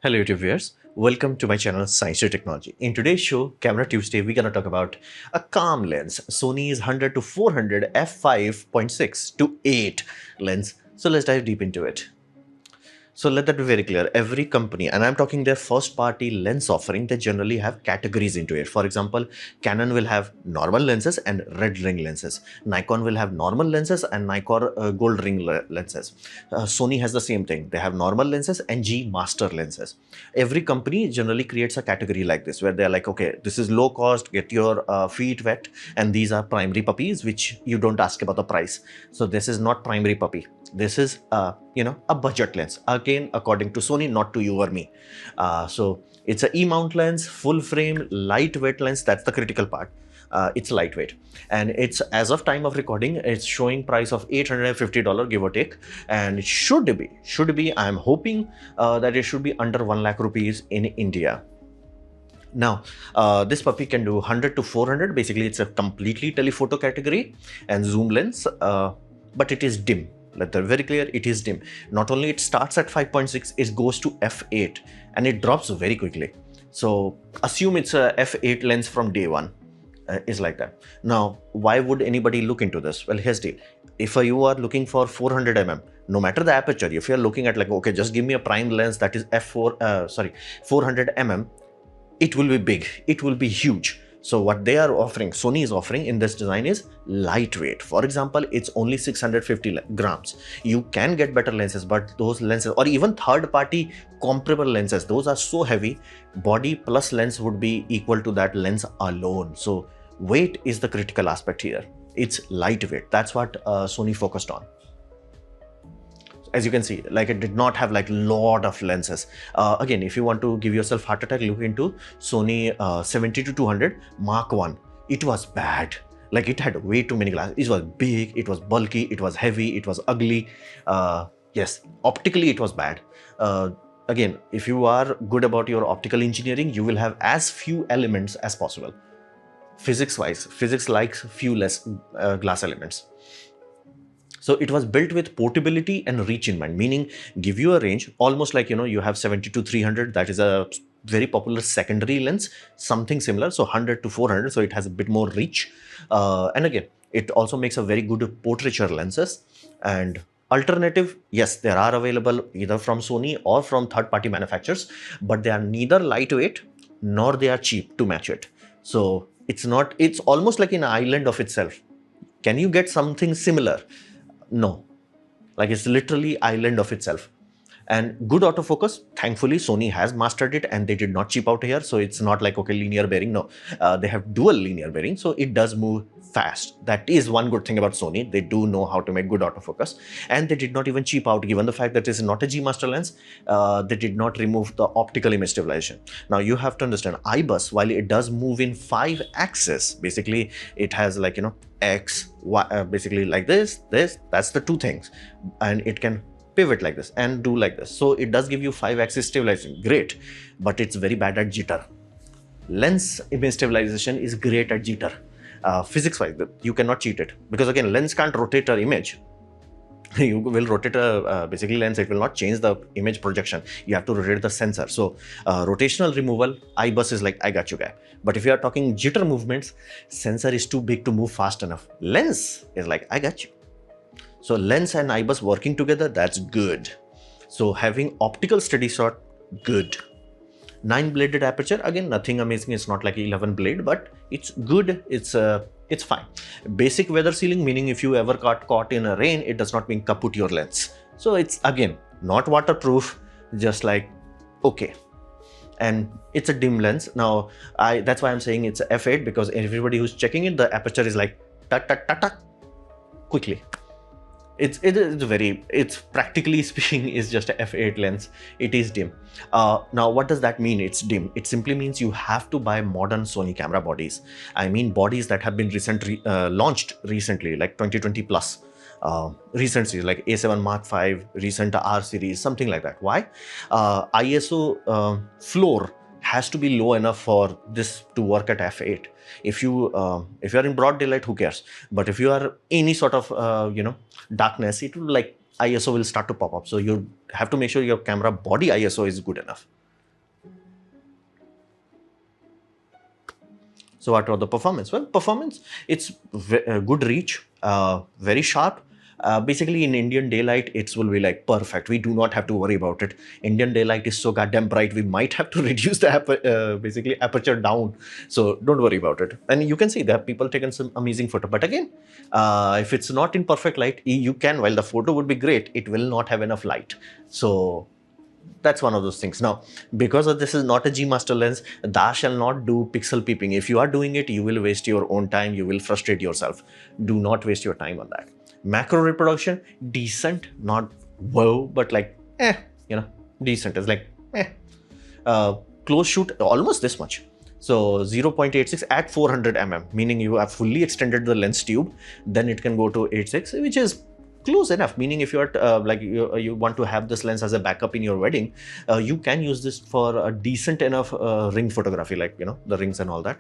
Hello YouTube viewers, welcome to my channel Science to Technology. In today's show, Camera Tuesday, we're gonna talk about a calm lens, Sony's 100 to 400 f5.6 to 8 lens. So let's dive deep into it. So let that be very clear. Every company, and I'm talking their first party lens offering, they generally have categories into it. For example, Canon will have normal lenses and red ring lenses. Nikon will have normal lenses and Nikon gold ring lenses. Sony has the same thing. They have normal lenses and G master lenses. Every company generally creates a category like this where they're like, okay, this is low cost, get your feet wet, and these are primary puppies, which you don't ask about the price. So this is not primary puppy. This is a budget lens, again according to Sony, not to you or me. So it's a E-mount lens, full frame, lightweight lens. That's the critical part. It's lightweight, and it's, as of time of recording, it's showing price of $850, give or take, and it should be I'm hoping that it should be under 1 lakh rupees in India. Now, this puppy can do 100 to 400. Basically, it's a completely telephoto category and zoom lens, but it is dim. Let that very clear, it is dim. Not only it starts at 5.6, it goes to f8 and it drops very quickly. So assume it's a f8 lens from day one. Is like that. Now, why would anybody look into this? Well, here's the deal. If you are looking for 400 mm, no matter the aperture, if you're looking at like, okay, just give me a prime lens that is 400 mm, it will be big, it will be huge. So what they are offering, Sony is offering in this design is lightweight. For example, it's only 650 grams. You can get better lenses, but those lenses, or even third-party comparable lenses, those are so heavy, body plus lens would be equal to that lens alone. So weight is the critical aspect here. It's lightweight. That's what Sony focused on. As you can see, like, it did not have like lot of lenses. Again, if you want to give yourself heart attack, look into Sony 70 to 200 Mark 1. It was bad. Like, it had way too many glasses. It was big, it was bulky, it was heavy, it was ugly. Yes, optically it was bad. Again, if you are good about your optical engineering, you will have as few elements as possible. Physics likes few less glass elements. So it was built with portability and reach in mind, meaning give you a range almost like, you have 70 to 300. That is a very popular secondary lens, something similar. So 100 to 400. So it has a bit more reach. And again, it also makes a very good portraiture lenses. And alternative, yes, there are available either from Sony or from third-party manufacturers, but they are neither lightweight nor they are cheap to match it. So it's almost like an island of itself. Can you get something similar? No, like, it's literally island of itself. And good autofocus, thankfully Sony has mastered it, and they did not cheap out here. So it's not like, okay, linear bearing. No, they have dual linear bearing, so it does move fast. That is one good thing about Sony. They do know how to make good autofocus, and they did not even cheap out, given the fact that it is not a G master lens. They did not remove the optical image stabilization. Now you have to understand, IBUS, while it does move in 5 axes, basically it has like, X, Y, basically like this, that's the two things, and it can pivot like this and do like this. So it does give you 5 axis stabilization, great, but it's very bad at jitter. Lens image stabilization is great at jitter. Physics wise, you cannot cheat it, because again, lens can't rotate an image. You will rotate a basically lens, it will not change the image projection. You have to rotate the sensor. So rotational removal, IBUS is like, I got you guy. But if you are talking jitter movements, sensor is too big to move fast enough. Lens is like, I got you. So lens and IBUS working together, that's good. So having optical steady shot, good. 9-bladed aperture, again, nothing amazing. It's not like 11 blade, but it's good. It's fine. Basic weather sealing, meaning if you ever got caught in a rain, it does not mean kaput your lens. So it's, again, not waterproof, just like, okay. And it's a dim lens. Now, that's why I'm saying it's a f8, because everybody who's checking it, the aperture is like, quickly. It's practically speaking is just a f8 lens. It is dim. Now, what does that mean? It's dim. It simply means you have to buy modern Sony camera bodies. I mean, bodies that have been launched recently, like 2020 plus. Recent series like A7 Mark V, recent R series, something like that. Why? ISO floor has to be low enough for this to work at f8. If you are in broad daylight, who cares? But if you are any sort of darkness, it will, like, ISO will start to pop up. So you have to make sure your camera body ISO is good enough. So what about the performance? Well, performance, it's good reach, very sharp. Basically, in Indian daylight, it will be like perfect. We do not have to worry about it. Indian daylight is so goddamn bright, we might have to reduce the basically aperture down. So don't worry about it. And you can see that people taken some amazing photo. But again, if it's not in perfect light, you can, while the photo would be great, it will not have enough light. So that's one of those things. Now, because of this is not a G Master lens, thou shall not do pixel peeping. If you are doing it, you will waste your own time. You will frustrate yourself. Do not waste your time on that. Macro reproduction, decent, not wow, but like, decent. It's like, close shoot, almost this much. So 0.86 at 400 mm, meaning you have fully extended the lens tube, then it can go to 8.6, which is close enough, meaning if you're you want to have this lens as a backup in your wedding, you can use this for a decent enough ring photography, like the rings and all that.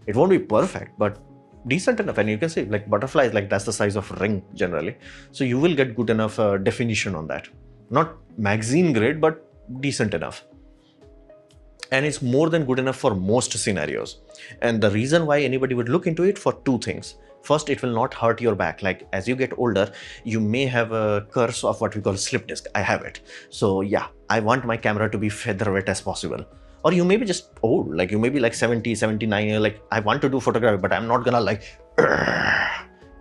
It won't be perfect, but decent enough. And you can see like butterflies, like that's the size of a ring generally, so you will get good enough definition on that. Not magazine grade, but decent enough. And it's more than good enough for most scenarios. And the reason why anybody would look into it, for two things. First, it will not hurt your back. Like as you get older, you may have a curse of what we call slip disc. I have it. So yeah, I want my camera to be featherweight as possible. Or you may be just old, like you may be like 70, 79, you're like, I want to do photography, but I'm not gonna like,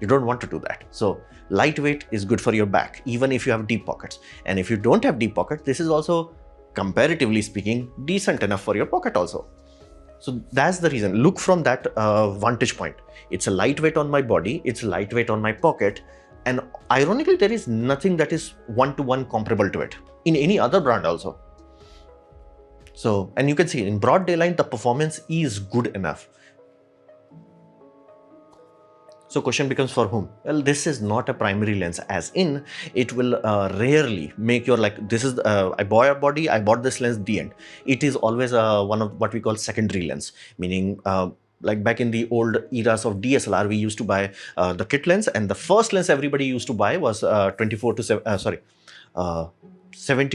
you don't want to do that. So lightweight is good for your back, even if you have deep pockets. And if you don't have deep pockets, this is also, comparatively speaking, decent enough for your pocket also. So that's the reason. Look from that vantage point. It's a lightweight on my body, it's lightweight on my pocket, and ironically, there is nothing that is one-to-one comparable to it in any other brand also. So, and you can see in broad daylight, the performance is good enough. So question becomes, for whom? Well, this is not a primary lens, as in it will rarely make your, like, this is, I bought a body, I bought this lens, the end. It is always one of what we call secondary lens, meaning like back in the old eras of DSLR, we used to buy the kit lens, and the first lens everybody used to buy was 70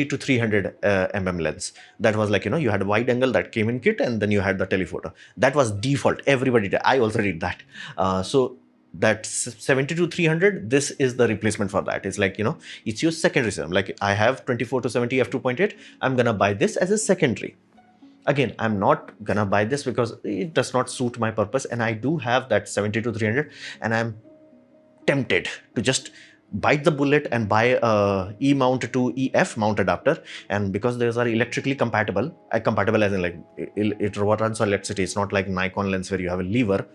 to 300 mm lens. That was like, you had a wide angle that came in kit, and then you had the telephoto. That was default. Everybody did. I also did that. So that 70 to 300, this is the replacement for that. It's like, it's your secondary system. Like I have 24 to 70 f2.8. I'm gonna buy this as a secondary. Again, I'm not gonna buy this because it does not suit my purpose, and I do have that 70 to 300, and I'm tempted to just bite the bullet and buy a E mount to EF mount adapter. And because those are electrically compatible, compatible as in like it runs on electricity. It's not like Nikon lens where you have a lever.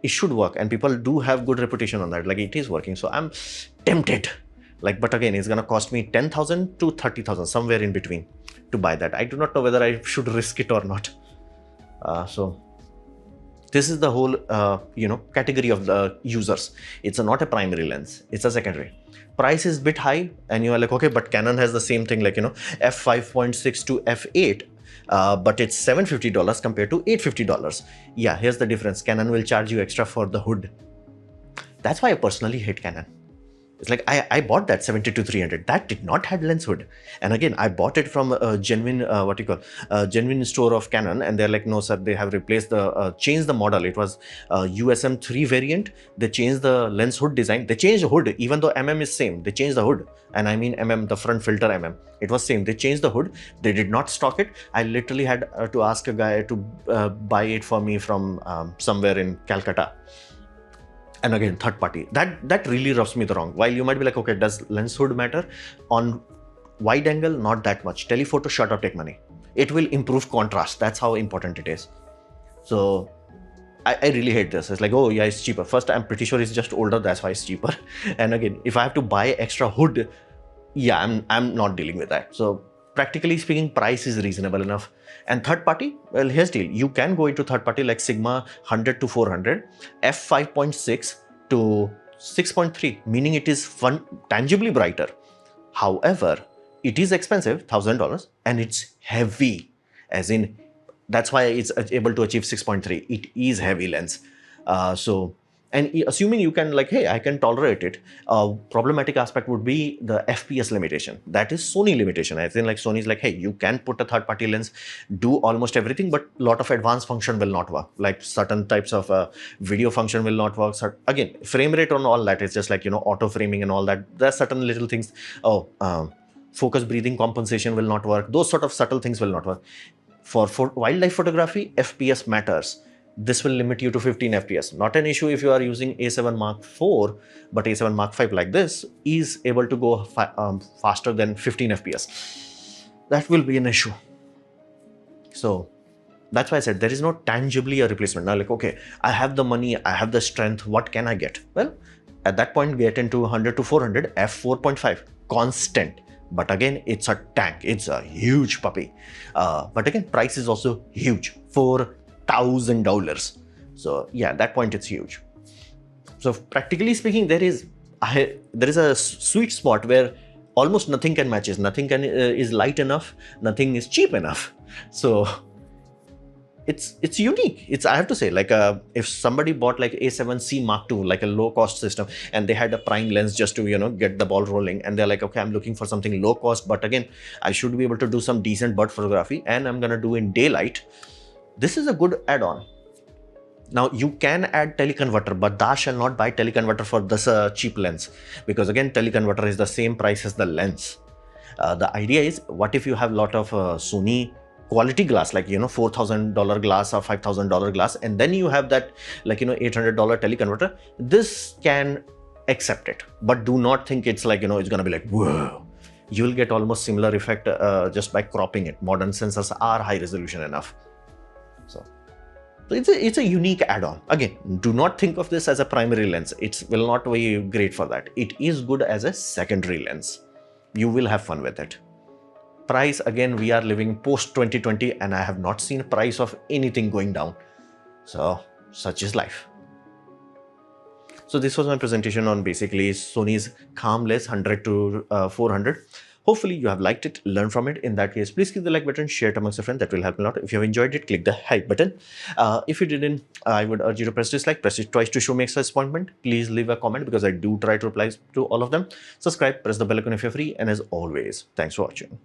It should work, and people do have good reputation on that. Like it is working, so I'm tempted. Like, but again, it's gonna cost me 10,000 to 30,000, somewhere in between, to buy that. I do not know whether I should risk it or not. So this is the whole category of the users. It's not a primary lens, it's a secondary. Price is a bit high, and you are like, okay, but Canon has the same thing, like f5.6 to f8. But it's $750 compared to $850. Yeah, here's the difference. Canon will charge you extra for the hood. That's why I personally hate Canon. It's like I bought that 70 to 300. That did not have lens hood. And again, I bought it from a genuine, genuine store of Canon. And they're like, no, sir, they have replaced changed the model. It was USM 3 variant. They changed the lens hood design. They changed the hood, even though MM is same. They changed the hood. And I mean MM, the front filter MM. It was same. They changed the hood. They did not stock it. I literally had to ask a guy to buy it for me from somewhere in Calcutta. And again, third party. That really rubs me the wrong. While you might be like, okay, does lens hood matter? On wide angle, not that much. Telephoto, shut up, take money. It will improve contrast. That's how important it is. So I really hate this. It's like, oh yeah, it's cheaper. First, I'm pretty sure it's just older. That's why it's cheaper. And again, if I have to buy extra hood, yeah, I'm not dealing with that. So practically speaking, price is reasonable enough. And third party, well, here's the deal. You can go into third party like Sigma 100 to 400, f5.6 to 6.3, meaning it is tangibly brighter. However, it is expensive, $1,000, and it's heavy, as in, that's why it's able to achieve 6.3. It is heavy lens. So And assuming you can like, hey, I can tolerate it, problematic aspect would be the FPS limitation. That is Sony limitation. I think like Sony is like, hey, you can put a third party lens, do almost everything, but a lot of advanced function will not work. Like certain types of video function will not work. Again, frame rate on all that is just like, auto framing and all that. There are certain little things. Focus breathing compensation will not work. Those sort of subtle things will not work. For wildlife photography, FPS matters. This will limit you to 15 FPS. Not an issue if you are using A7 Mark IV, but A7 Mark V like this is able to go faster than 15 FPS. That will be an issue. So that's why I said there is not tangibly a replacement. Now like, okay, I have the money, I have the strength, what can I get? Well, at that point, get into 100 to 400 f4.5 constant. But again, it's a tank. It's a huge puppy. But again, price is also huge. $4,000. So yeah, at that point, it's huge. So practically speaking, there is a sweet spot where almost nothing can match it. Nothing is light enough. Nothing is cheap enough. So it's unique. I have to say, like if somebody bought like A7C Mark II, like a low cost system, and they had a prime lens just to get the ball rolling, and they're like, okay, I'm looking for something low cost, but again, I should be able to do some decent bird photography, and I'm gonna do in daylight. This is a good add-on. Now you can add teleconverter, but thou shall not buy teleconverter for this cheap lens, because again, teleconverter is the same price as the lens. The idea is, what if you have a lot of Sony quality glass, like $4,000 glass or $5,000 glass, and then you have that like $800 teleconverter. This can accept it, but do not think it's like it's gonna be like, whoa. You will get almost similar effect just by cropping it. Modern sensors are high resolution enough. So it's a unique add-on. Again, do not think of this as a primary lens. It will not be great for that. It is good as a secondary lens. You will have fun with it. Price, again, we are living post 2020, and I have not seen price of anything going down. So such is life. So this was my presentation on basically Sony's Calmless 100 to 400. Hopefully you have liked it, learned from it. In that case, please click the like button, share it amongst your friends. That will help me a lot. If you have enjoyed it, click the hype button. If you didn't, I would urge you to press dislike. Press it twice to show me extra disappointment. Please leave a comment, because I do try to reply to all of them. Subscribe, press the bell icon if you're free. And as always, thanks for watching.